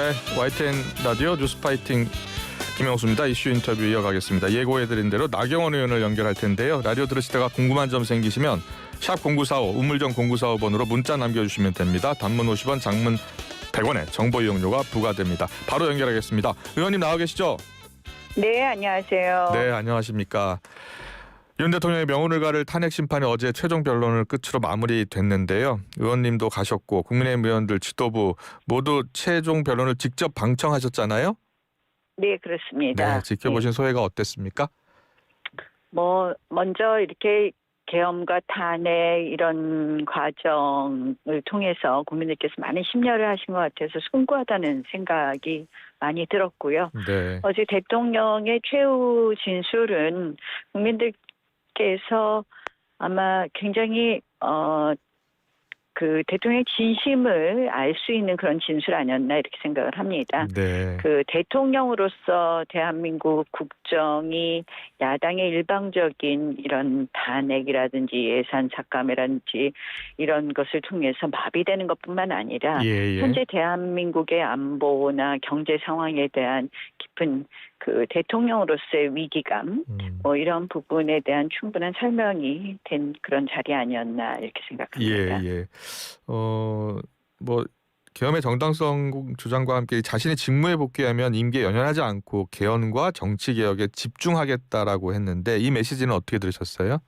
네, YTN 라디오 뉴스파이팅 김영수입니다. 이슈 인터뷰 이어가겠습니다. 예고해드린 대로 나경원 의원을 연결할 텐데요. 라디오 들으시다가 궁금한 점 생기시면 샵 0945 우물정 0945번으로 문자 남겨주시면 됩니다. 단문 50원, 장문 100원의 정보 이용료가 부과됩니다. 바로 연결하겠습니다. 의원님 나와 계시죠? 네, 안녕하세요. 네, 안녕하십니까. 윤 대통령의 명운을가를 탄핵 심판이 어제 최종 변론을 끝으로 마무리됐는데요. 의원님도 가셨고 국민의힘 의원들 지도부 모두 최종 변론을 직접 방청하셨잖아요. 네, 그렇습니다. 네, 지켜보신 소회가 어땠습니까? 먼저 이렇게 계엄과 탄핵 이런 과정을 통해서 국민들께서 많은 심려를 하신 것 같아서 숭고하다는 생각이 많이 들었고요. 네. 어제 대통령의 최후 진술은 국민들께서 아마 굉장히 그 대통령의 진심을 알 수 있는 그런 진술 아니었나 이렇게 생각을 합니다. 네. 그 대통령으로서 대한민국 국정이 야당의 일방적인 이런 탄핵이라든지 예산 삭감이라든지 이런 것을 통해서 마비되는 것뿐만 아니라 현재 대한민국의 안보나 경제 상황에 대한 깊은 그 대통령으로서의 위기감 이런 부분에 대한 충분한 설명이 된 그런 자리 아니었나 이렇게 생각합니다. 예. 계엄의 정당성 주장과 함께 자신의 직무에 복귀하면 임기에 연연하지 않고 개헌과 정치 개혁에 집중하겠다라고 했는데 이 메시지는 어떻게 들으셨어요?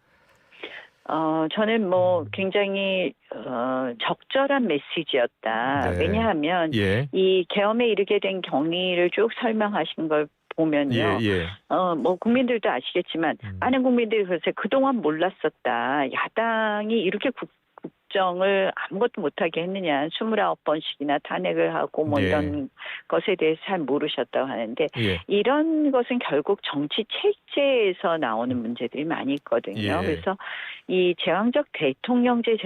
저는 굉장히 적절한 메시지였다. 네. 왜냐하면 이 계엄에 이르게 된 경위를 쭉 설명하신 걸 보면요. 국민들도 아시겠지만 많은 국민들이 그래서 그동안 몰랐었다. 야당이 이렇게 국정을 아무것도 못하게 했느냐. 29번씩이나 탄핵을 하고 이런 것에 대해서 잘 모르셨다고 하는데 이런 것은 결국 정치 체제에서 나오는 문제들이 많이 있거든요. 그래서 이 제왕적 대통령제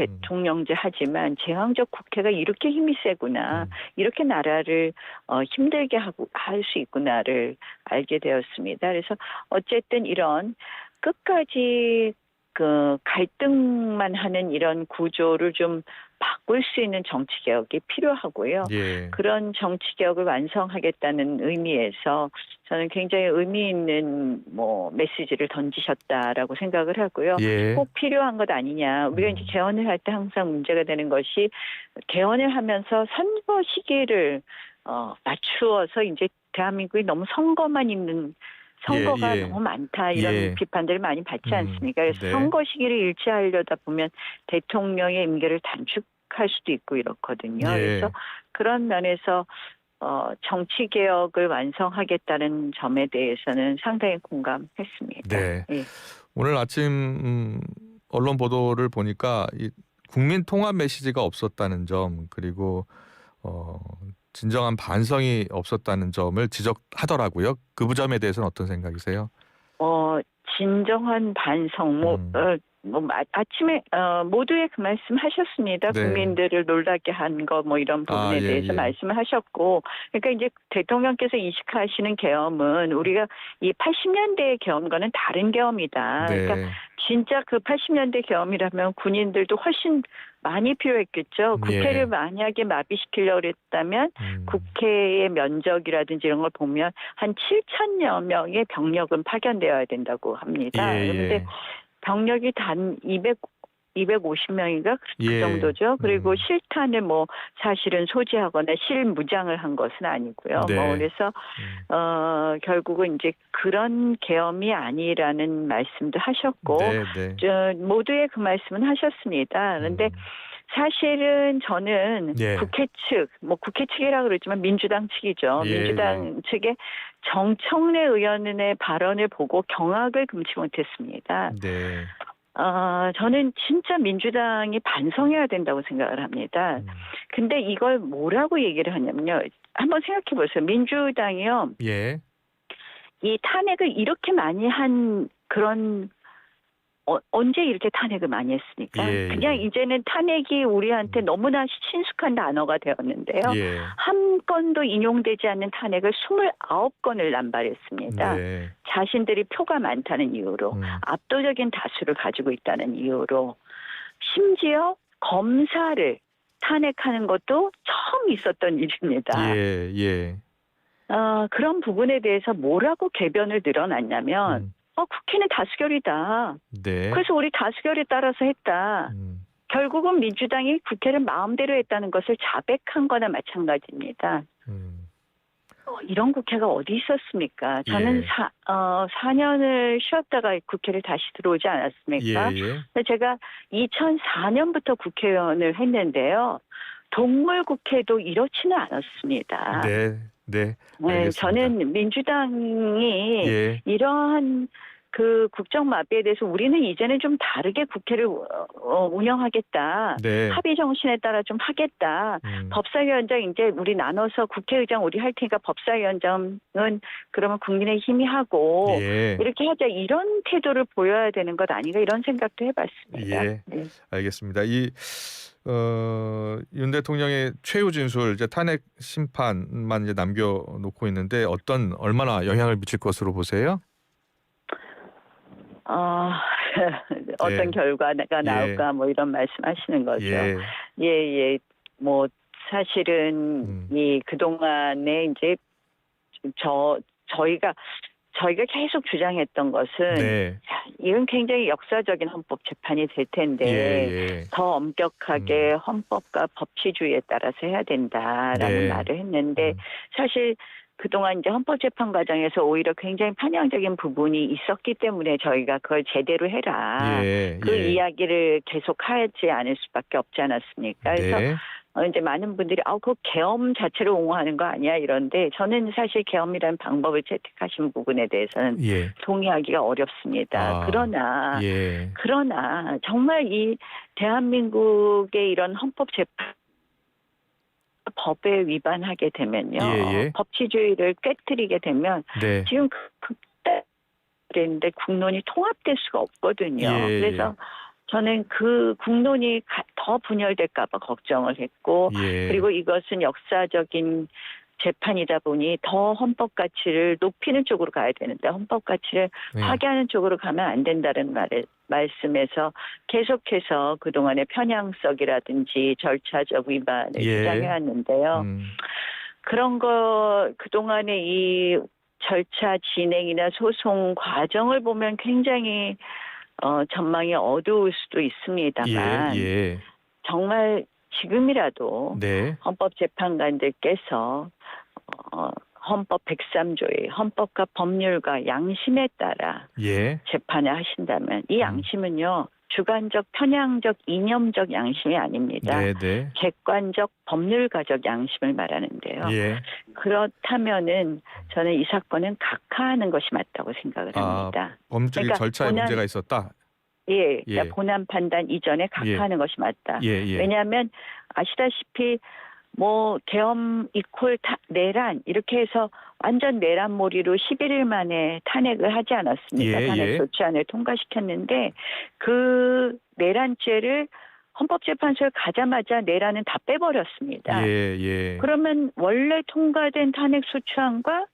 하지만 제왕적 국회가 이렇게 힘이 세구나. 이렇게 나라를 힘들게 할 수 있구나를 알게 되었습니다. 그래서 어쨌든 이런 끝까지 그 갈등만 하는 이런 구조를 좀 바꿀 수 있는 정치 개혁이 필요하고요. 그런 정치 개혁을 완성하겠다는 의미에서 저는 굉장히 의미 있는 메시지를 던지셨다라고 생각을 하고요. 꼭 필요한 것 아니냐. 우리가 이제 개헌을 할 때 항상 문제가 되는 것이 개헌을 하면서 선거 시기를 맞추어서 이제 대한민국이 너무 선거만 있는 선거가 너무 많다 이런 비판들을 많이 받지 않습니까? 그래서 선거 시기를 일치하려다 보면 대통령의 임기를 단축할 수도 있고 이렇거든요. 그래서 그런 면에서 정치 개혁을 완성하겠다는 점에 대해서는 상당히 공감했습니다. 오늘 아침 언론 보도를 보니까 이 국민 통합 메시지가 없었다는 점 그리고 진정한 반성이 없었다는 점을 지적하더라고요. 그 점에 대해서는 어떤 생각이세요? 진정한 반성, 아침에 모두의 그 말씀 하셨습니다. 국민들을 놀라게 한 거 이런 부분에 대해서 말씀을 하셨고, 그러니까 이제 대통령께서 인식하시는 계엄은 우리가 이 80년대의 계엄과는 다른 계엄이다. 그러니까 진짜 그 80년대 계엄이라면 군인들도 훨씬 많이 필요했겠죠. 국회를 만약에 마비시키려고 했다면 국회의 면적이라든지 이런 걸 보면 한 7천여 명의 병력은 파견되어야 된다고 합니다. 그런데 병력이 단 250명인가 그 정도죠. 그리고 실탄을 사실은 소지하거나 실무장을 한 것은 아니고요. 그래서 결국은 이제 그런 계엄이 아니라는 말씀도 하셨고 모두의 그 말씀은 하셨습니다. 그런데 사실은 저는 국회 측, 국회 측이라 그러지만 민주당 측이죠. 민주당 측의 정청래 의원의 발언을 보고 경악을 금치 못했습니다. 저는 진짜 민주당이 반성해야 된다고 생각을 합니다. 근데 이걸 뭐라고 얘기를 하냐면요. 한번 생각해 보세요. 민주당이요. 이 탄핵을 이렇게 많이 한 그런 언제 이렇게 탄핵을 많이 했습니까? 그냥 이제는 탄핵이 우리한테 너무나 친숙한 단어가 되었는데요. 한 건도 인용되지 않는 탄핵을 29건을 남발했습니다. 자신들이 표가 많다는 이유로 압도적인 다수를 가지고 있다는 이유로 심지어 검사를 탄핵하는 것도 처음 있었던 일입니다. 예, 예. 그런 부분에 대해서 뭐라고 개변을 늘어났냐면 국회는 다수결이다. 네. 그래서 우리 다수결에 따라서 했다. 결국은 민주당이 국회를 마음대로 했다는 것을 자백한 거나 마찬가지입니다. 이런 국회가 어디 있었습니까? 저는 예. 4년을 쉬었다가 국회를 다시 들어오지 않았습니까? 예, 예. 그래서 제가 2004년부터 국회의원을 했는데요. 동물국회도 이렇지는 않았습니다. 네, 네. 네, 알겠습니다. 저는 민주당이 예. 이러한 그 국정마비에 대해서 우리는 이제는 좀 다르게 국회를 운영하겠다. 네. 합의 정신에 따라 좀 하겠다. 법사위원장 이제 우리 나눠서 국회의장 우리 할 테니까 법사위원장은 그러면 국민의힘이 하고 예. 이렇게 하자 이런 태도를 보여야 되는 것 아닌가 이런 생각도 해봤습니다. 예. 네. 알겠습니다. 윤 대통령의 최후 진술 이제 탄핵 심판만 이제 남겨놓고 있는데 얼마나 영향을 미칠 것으로 보세요? 어떤 예. 결과가 나올까 뭐 이런 말씀하시는 거죠. 예. 예. 뭐 사실은 이 그동안에 이제 저희가 계속 주장했던 것은 네. 이건 굉장히 역사적인 헌법 재판이 될 텐데 예. 더 엄격하게 헌법과 법치주의에 따라서 해야 된다라는 네. 말을 했는데 사실 그동안 이제 헌법재판 과정에서 오히려 굉장히 편향적인 부분이 있었기 때문에 저희가 그걸 제대로 해라. 그 이야기를 계속 하지 않을 수밖에 없지 않았습니까? 그래서 네. 이제 많은 분들이 그 계엄 자체를 옹호하는 거 아니야 이런데 저는 사실 계엄이라는 방법을 채택하신 부분에 대해서는 동의하기가 어렵습니다. 그러나 정말 이 대한민국의 이런 헌법 재판 법에 위반하게 되면요. 법치주의를 깨트리게 되면 지금 그랬는데 국론이 통합될 수가 없거든요. 그래서 저는 그 국론이 더 분열될까 봐 걱정을 했고 그리고 이것은 역사적인 재판이다 보니 더 헌법 가치를 높이는 쪽으로 가야 되는데 헌법 가치를 파괴하는 쪽으로 가면 안 된다는 말씀에서 계속해서 그동안의 편향성이라든지 절차적 위반을 주장해 왔는데요. 그런 거 그동안의 이 절차 진행이나 소송 과정을 보면 굉장히 전망이 어두울 수도 있습니다만 정말 지금이라도 헌법재판관들께서 헌법 103조의 헌법과 법률과 양심에 따라 재판을 하신다면 이 양심은요. 주관적, 편향적, 이념적 양심이 아닙니다. 객관적, 법률가적 양심을 말하는데요. 그렇다면은 저는 이 사건은 각하하는 것이 맞다고 생각을 합니다. 법률적인 절차에 문제가 있었다? 그러니까 본안 판단 이전에 각하하는 것이 맞다. 왜냐하면 아시다시피 뭐 계엄 이퀄 내란 이렇게 해서 완전 내란몰이로 11일 만에 탄핵을 하지 않았습니까? 탄핵 조치안을 통과시켰는데 그 내란죄를 헌법재판소에 가자마자 내란은 다 빼버렸습니다. 그러면 원래 통과된 탄핵소추안과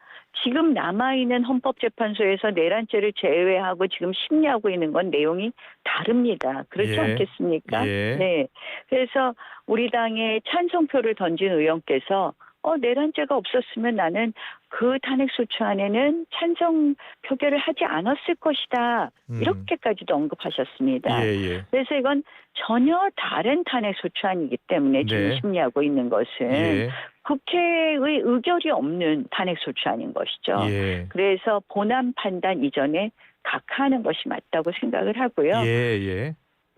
지금 남아있는 헌법재판소에서 내란죄를 제외하고 지금 심리하고 있는 건 내용이 다릅니다. 그렇지 않겠습니까? 네. 그래서 우리 당에 찬성표를 던진 의원께서 내란죄가 없었으면 나는 그 탄핵소추안에는 찬성 표결을 하지 않았을 것이다. 이렇게까지도 언급하셨습니다. 그래서 이건 전혀 다른 탄핵소추안이기 때문에 지금 심리하고 있는 것은 국회의 의결이 없는 탄핵소추안인 것이죠. 그래서 본안 판단 이전에 각하하는 것이 맞다고 생각을 하고요.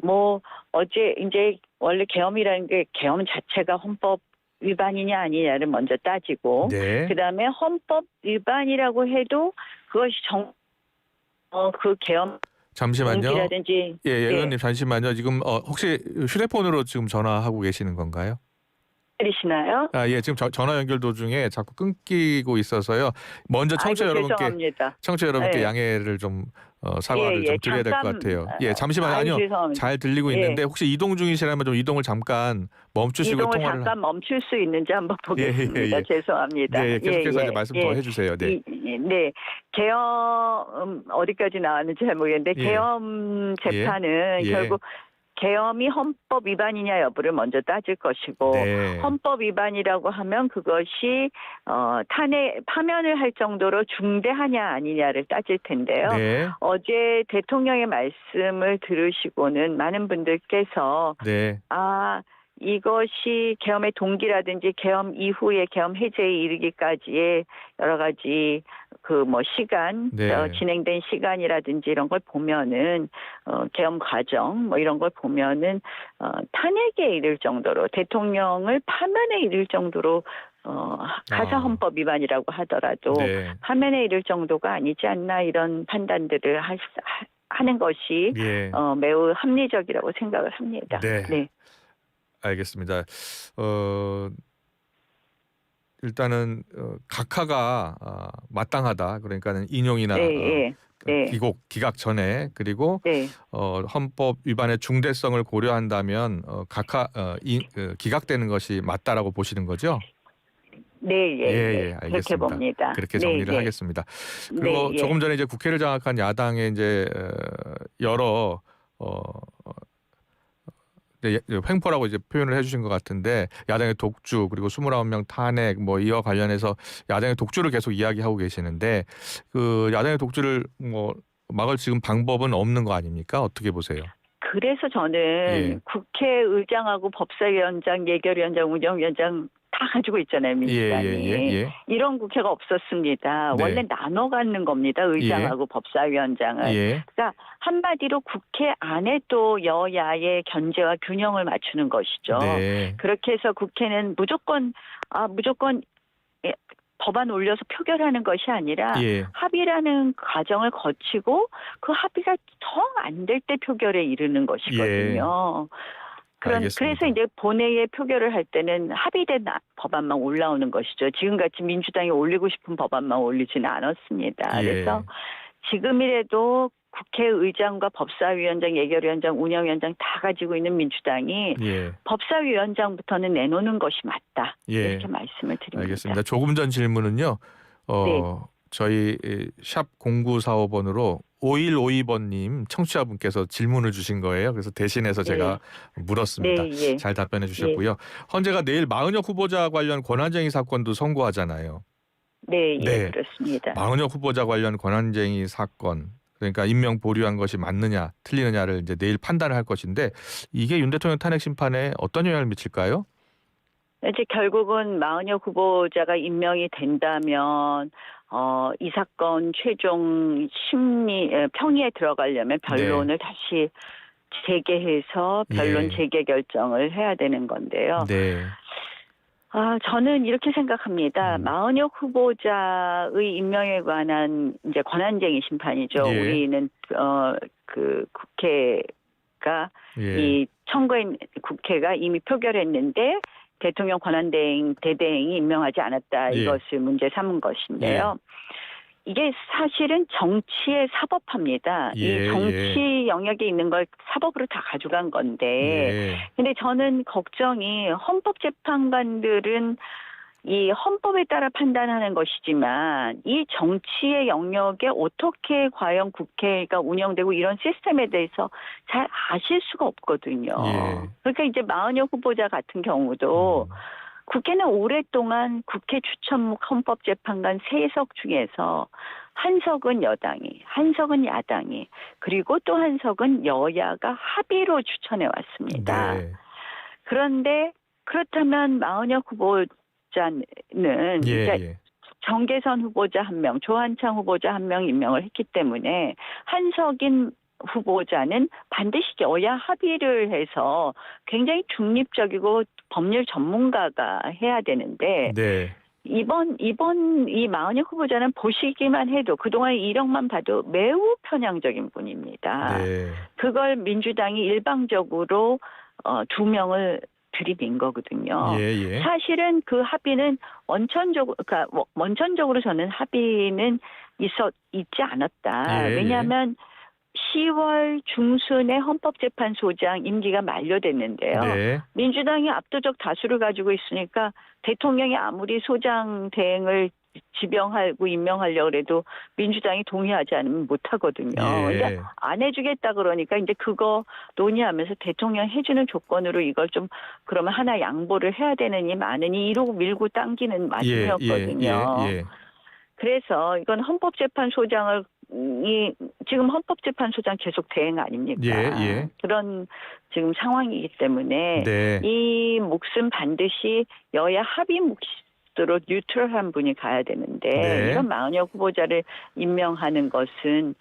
뭐 어제 이제 원래 계엄이라는 게 계엄 자체가 헌법 위반이냐 아니냐를 먼저 따지고 그다음에 헌법 위반이라고 해도 그것이 그 계엄 잠시만요. 이라든지 의원님 잠시만요. 지금 혹시 휴대폰으로 지금 전화하고 계시는 건가요? 들리시나요? 지금 전화 연결 도중에 자꾸 끊기고 있어서요. 먼저 청취자 여러분께 양해를 좀 사과를 좀 드려야 될 것 같아요. 잠시만요. 아니요. 잘 들리고 있는데 혹시 이동 중이시라면 좀 이동을 잠깐 멈추시고 이동을 통화를 잠깐 멈출 수 있는지 한번 보겠습니다. 죄송합니다. 계속해서 이제 말씀 더 해주세요. 계엄 어디까지 나왔는지 잘 모르겠는데 계엄 재판은 결국 계엄이 헌법 위반이냐 여부를 먼저 따질 것이고 네. 헌법 위반이라고 하면 그것이 탄핵 파면을 할 정도로 중대하냐 아니냐를 따질 텐데요. 네. 어제 대통령의 말씀을 들으시고는 많은 분들께서 네. 이것이 계엄의 동기라든지 계엄 이후에 계엄 해제에 이르기까지의 여러 가지 시간, 네. 진행된 시간이라든지 이런 걸 보면은 계엄 과정 이런 걸 보면은 탄핵에 이를 정도로 대통령을 파면에 이를 정도로 가사 헌법 위반이라고 하더라도 네. 파면에 이를 정도가 아니지 않나 이런 판단들을 하는 것이 예. 매우 합리적이라고 생각을 합니다. 네. 알겠습니다. 일단은 각하가 마땅하다. 그러니까는 인용이나 기각 전에 그리고 헌법 위반의 중대성을 고려한다면 기각되는 것이 맞다라고 보시는 거죠? 네, 알겠습니다. 그렇게 봅니다. 그렇게 정리를 하겠습니다. 그리고 조금 전에 이제 국회를 장악한 야당의 이제 여러 횡포라고 이제 표현을 해주신 것 같은데 야당의 독주 그리고 29명 탄핵 이와 관련해서 야당의 독주를 계속 이야기하고 계시는데 그 야당의 독주를 막을 지금 방법은 없는 거 아닙니까? 어떻게 보세요? 그래서 저는 국회의장하고 법사위원장, 예결위원장, 운영위원장 다 가지고 있잖아요, 민주당이. 이런 국회가 없었습니다. 원래 나눠 갖는 겁니다, 의장하고 법사위원장은. 그러니까 한마디로 국회 안에 또 여야의 견제와 균형을 맞추는 것이죠. 그렇게 해서 국회는 무조건 법안 올려서 표결하는 것이 아니라 합의라는 과정을 거치고 그 합의가 정 안 될 때 표결에 이르는 것이거든요. 그래서 이제 본회의에 표결을 할 때는 합의된 법안만 올라오는 것이죠. 지금같이 민주당이 올리고 싶은 법안만 올리지는 않았습니다. 그래서 지금이라도 국회의장과 법사위원장, 예결위원장, 운영위원장 다 가지고 있는 민주당이 법사위원장부터는 내놓는 것이 맞다. 이렇게 말씀을 드립니다. 알겠습니다. 조금 전 질문은요. 저희 샵 0945번으로 5152번님 청취자분께서 질문을 주신 거예요. 그래서 대신해서 제가 물었습니다. 잘 답변해 주셨고요. 헌재가 내일 마은혁 후보자 관련 권한쟁의 사건도 선고하잖아요. 그렇습니다. 마은혁 후보자 관련 권한쟁의 사건 그러니까 임명 보류한 것이 맞느냐 틀리느냐를 이제 내일 판단을 할 것인데 이게 윤 대통령 탄핵 심판에 어떤 영향을 미칠까요? 이제 결국은 마은혁 후보자가 임명이 된다면 이 사건 최종 평의에 들어가려면 변론을 다시 재개해서 변론 재개 결정을 해야 되는 건데요. 저는 이렇게 생각합니다. 마은혁 후보자의 임명에 관한 이제 권한쟁의 심판이죠. 우리는 그 국회가 이 청구인 국회가 이미 표결했는데 대통령 대대행이 임명하지 않았다. 이것을 문제 삼은 것인데요. 이게 사실은 정치의 사법화입니다. 이 정치 영역에 있는 걸 사법으로 다 가져간 건데 근데 저는 걱정이 헌법재판관들은 이 헌법에 따라 판단하는 것이지만 이 정치의 영역에 어떻게 과연 국회가 운영되고 이런 시스템에 대해서 잘 아실 수가 없거든요. 그러니까 이제 마은혁 후보자 같은 경우도 국회는 오랫동안 국회 추천목 헌법재판관 3석 중에서 한 석은 여당이, 한 석은 야당이, 그리고 또 한 석은 여야가 합의로 추천해 왔습니다. 그런데 그렇다면 마은혁 후보자는 이제 정계선 후보자 1명, 조한창 후보자 1명 임명을 했기 때문에 한석인 후보자는 반드시 여야 합의를 해서 굉장히 중립적이고 법률 전문가가 해야 되는데 이번 이 마은혁 후보자는 보시기만 해도 그동안 이력만 봐도 매우 편향적인 분입니다. 그걸 민주당이 일방적으로 2명을 들이민 거거든요. 사실은 그 합의는 원천적으로 저는 합의는 있지 않았다. 왜냐하면 10월 중순에 헌법재판소장 임기가 만료됐는데요. 민주당이 압도적 다수를 가지고 있으니까 대통령이 아무리 소장 대행을 지명하고 임명하려고 해도 민주당이 동의하지 않으면 못 하거든요. 예. 그러니까 안 해주겠다 그러니까 이제 그거 논의하면서 대통령 해주는 조건으로 이걸 좀 그러면 하나 양보를 해야 되느니 마느니 이러고 밀고 당기는 마음이었거든요. 예. 그래서 이건 헌법재판소장을 지금 헌법재판소장 계속 대행 아닙니까? 예. 그런 지금 상황이기 때문에 네. 이 몫은 반드시 여야 합의 몫으로 뉴트럴한 분이 가야 되는데 네. 이런 마은혁 후보자를 임명하는 것은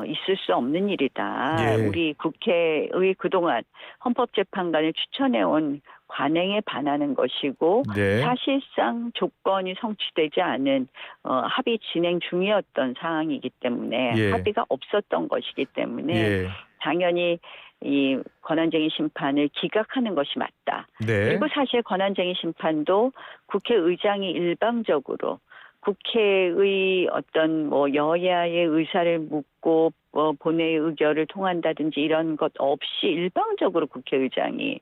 있을 수 없는 일이다. 예. 우리 국회의 그동안 헌법재판관을 추천해온 관행에 반하는 것이고 네. 사실상 조건이 성취되지 않은 합의 진행 중이었던 상황이기 때문에 예. 합의가 없었던 것이기 때문에 예. 당연히 이 권한쟁의 심판을 기각하는 것이 맞다. 네. 그리고 사실 권한쟁의 심판도 국회의장이 일방적으로 국회의 어떤 뭐 여야의 의사를 묻고 본회의 의결을 통한다든지 이런 것 없이 일방적으로 국회의장이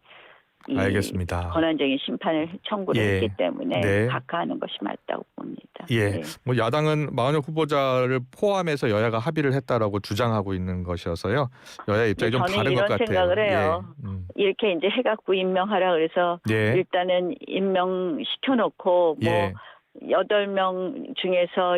이 알겠습니다. 권한쟁의 심판을 청구를 예. 했기 때문에 네. 각하하는 것이 맞다고 봅니다. 예. 네. 뭐 야당은 마은혁 후보자를 포함해서 여야가 합의를 했다라고 주장하고 있는 것이어서요. 여야 입장이 좀 저는 다른 것 이런 같아요. 생각을 해요. 예. 이렇게 이제 해갖고 임명하라 그래서 예. 일단은 임명시켜놓고 예. 8명 중에서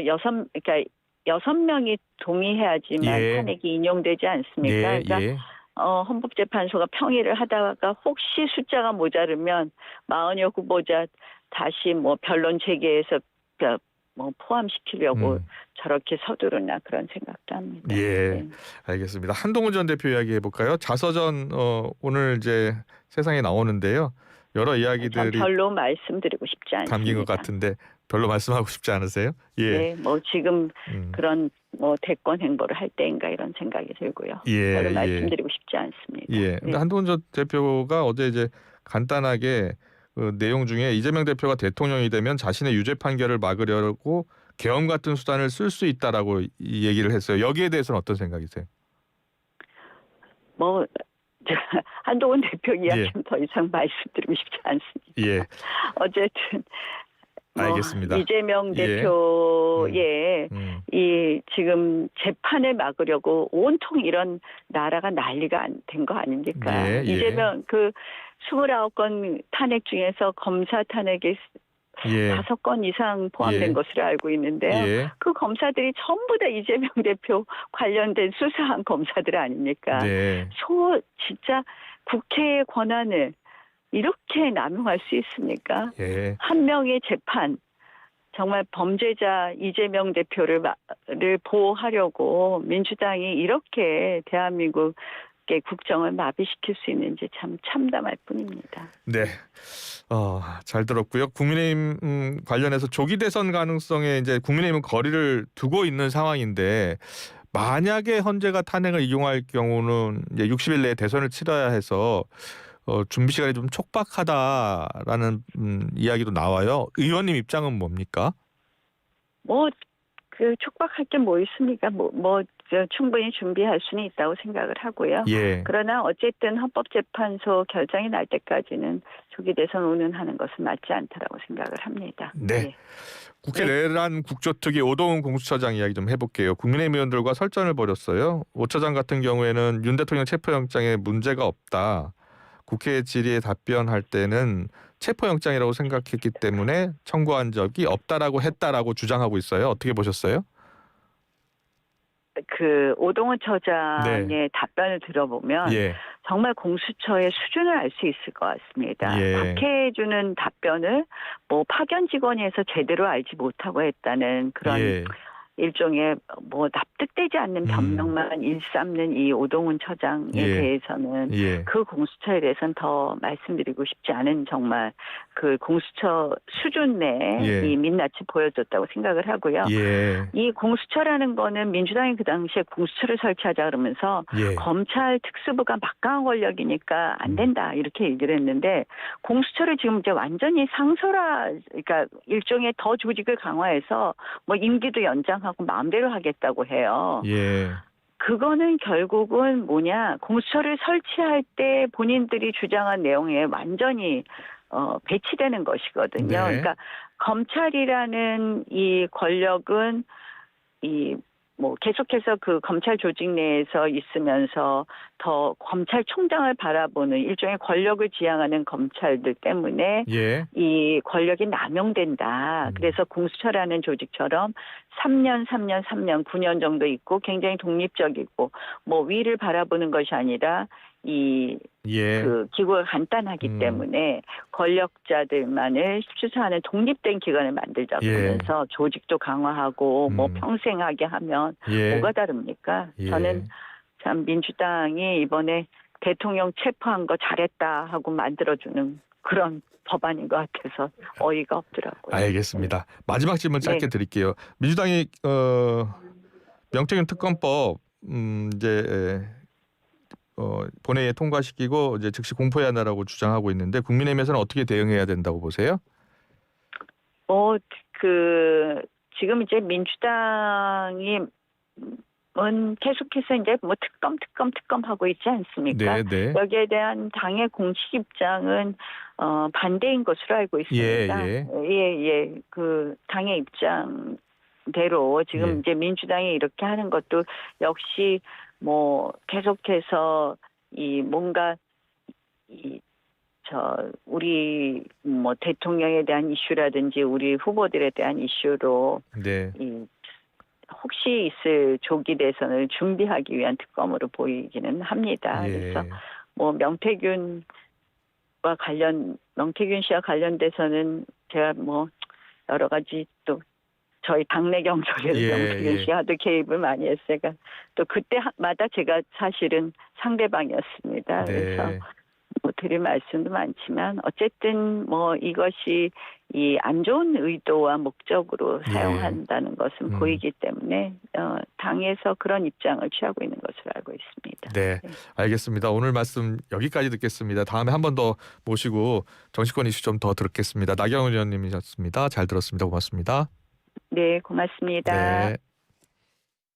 6명이 동의해야지만 예. 탄핵이 인용되지 않습니까? 예. 그러니까 예. 헌법재판소가 평의를 하다가 혹시 숫자가 모자르면 마은혁 후보자 다시 뭐 변론 재개해서 뭐 포함시키려고 저렇게 서두르나 그런 생각도 합니다. 예. 네. 알겠습니다. 한동훈 전 대표 이야기 해볼까요? 자서전 오늘 이제 세상에 나오는데요. 여러 전 이야기들이 별로 말씀드리고 싶지 않습니다. 담긴 것 같은데 별로 말씀하고 싶지 않으세요? 예. 네, 뭐 지금 음. 그런 뭐 대권 행보를 할 때인가 이런 생각이 들고요. 예. 별로 말씀드리고 싶지 않습니다. 예. 네. 근데 한동훈 전 대표가 어제 이제 간단하게 그 내용 중에 이재명 대표가 대통령이 되면 자신의 유죄 판결을 막으려고 계엄 같은 수단을 쓸 수 있다라고 이 얘기를 했어요. 여기에 대해서는 어떤 생각이세요? 뭐 한동훈 대표 이야기는 예. 더 이상 말씀드리고 싶지 않습니다. 예. 어쨌든 뭐 알겠습니다. 이재명 예. 대표의 이 지금 재판을 막으려고 온통 이런 나라가 난리가 된 거 아닙니까? 예. 이재명 그 29건 탄핵 중에서 검사 탄핵에 예. 5건 이상 포함된 예. 것으로 알고 있는데요. 예. 그 검사들이 전부 다 이재명 대표 관련된 수사한 검사들 아닙니까? 네. 진짜 국회의 권한을 이렇게 남용할 수 있습니까? 예. 한 명의 재판, 정말 범죄자 이재명 대표를 보호하려고 민주당이 이렇게 대한민국의 국정을 마비시킬 수 있는지 참 참담할 뿐입니다. 네. 잘 들었고요. 국민의힘 관련해서 조기 대선 가능성에 이제 국민의힘은 거리를 두고 있는 상황인데 만약에 헌재가 탄핵을 이용할 경우는 이제 60일 내에 대선을 치러야 해서 준비 시간이 좀 촉박하다라는 이야기도 나와요. 의원님 입장은 뭡니까? 그 촉박할 게 뭐 있습니까? 충분히 준비할 수는 있다고 생각을 하고요. 예. 그러나 어쨌든 헌법재판소 결정이 날 때까지는 조기 대선 운운하는 것은 맞지 않다라고 생각을 합니다. 네. 국회 내란 국조특위 오동훈 공수처장 이야기 좀 해볼게요. 국민의힘 의원들과 설전을 벌였어요. 오 처장 같은 경우에는 윤 대통령 체포영장에 문제가 없다. 국회 질의에 답변할 때는 체포영장이라고 생각했기 때문에 청구한 적이 없다라고 했다라고 주장하고 있어요. 어떻게 보셨어요? 그 오동훈 처장의 답변을 들어보면 예. 정말 공수처의 수준을 알 수 있을 것 같습니다. 예. 박해해주는 답변을 파견 직원에서 제대로 알지 못하고 했다는 그런 예. 일종의 납득되지 않는 변명만 일삼는 이 오동훈 처장에 대해서는 그 공수처에 대해서는 더 말씀드리고 싶지 않은 정말 그 공수처 수준 내에 이 민낯이 보여줬다고 생각을 하고요. 이 공수처라는 거는 민주당이 그 당시에 공수처를 설치하자 그러면서 검찰 특수부가 막강한 권력이니까 안 된다 이렇게 얘기를 했는데 공수처를 지금 이제 완전히 그러니까 일종의 더 조직을 강화해서 임기도 연장하고 마음대로 하겠다고 해요. 그거는 결국은 공수처를 설치할 때 본인들이 주장한 내용에 완전히 배치되는 것이거든요. 그러니까 검찰이라는 이 권력은 계속해서 그 검찰 조직 내에서 있으면서 더 검찰총장을 바라보는 일종의 권력을 지향하는 검찰들 때문에 예. 이 권력이 남용된다. 그래서 공수처라는 조직처럼 3년, 9년 정도 있고 굉장히 독립적이고 위를 바라보는 것이 아니라 예. 그 기구가 간단하기 때문에 권력자들만을 수사하는 독립된 기관을 만들자고 하면서 조직도 강화하고 평생 하게 하면 뭐가 다릅니까? 저는 참 민주당이 이번에 대통령 체포한 거 잘했다 하고 만들어주는 그런 법안인 것 같아서 어이가 없더라고요. 알겠습니다. 마지막 질문 짧게 드릴게요. 민주당이 명태균 특검법 이제 본회의에 통과시키고 이제 즉시 공포해야 한다라고 주장하고 있는데 국민의힘에서는 어떻게 대응해야 된다고 보세요? 지금 이제 민주당이 계속해서 이제 특검 하고 있지 않습니까? 네. 여기에 대한 당의 공식 입장은 반대인 것으로 알고 있습니다. 예. 그 당의 입장대로 지금 이제 민주당이 이렇게 하는 것도 역시 계속해서 뭔가 우리 대통령에 대한 이슈라든지 우리 후보들에 대한 이슈로 혹시 있을 조기 대선을 준비하기 위한 특검으로 보이기는 합니다. 그래서 명태균 씨와 관련돼서는 제가 여러 가지 또 저희 당내 경선에서 명태균 씨가 하도 개입을 많이 했으니까 또 그때마다 제가 사실은 상대방이었습니다. 그래서 드릴 말씀도 많지만 어쨌든 이것이 이 안 좋은 의도와 목적으로 사용한다는 것은 보이기 때문에 당에서 그런 입장을 취하고 있는 것으로 알고 있습니다. 네, 알겠습니다. 오늘 말씀 여기까지 듣겠습니다. 다음에 한 번 더 모시고 정치권 이슈 좀 더 듣겠습니다. 나경원 의원님이셨습니다. 잘 들었습니다. 고맙습니다. 네, 고맙습니다. 네.